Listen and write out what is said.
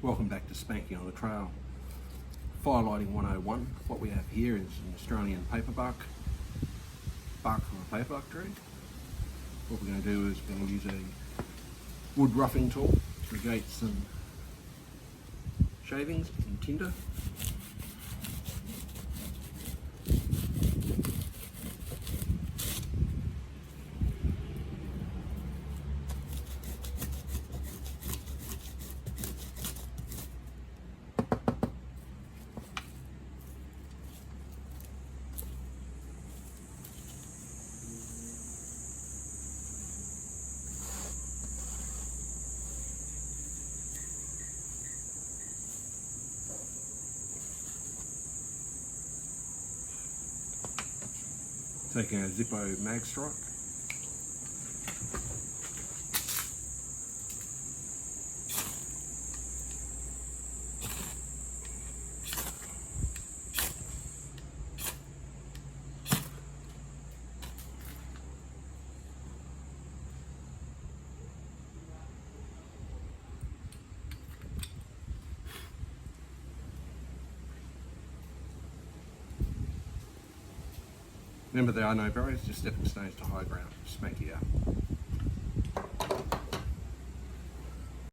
Welcome back to Spanky on the Trail. Firelighting 101. What we have here is an Australian Paperbark, bark from a paperbark tree. What we're going to do is we're going to use a wood roughing tool to negate some shavings and tinder. Taking a Zippo mag strike. Remember, there are no barriers, just stepping stones to high ground. Spanky out.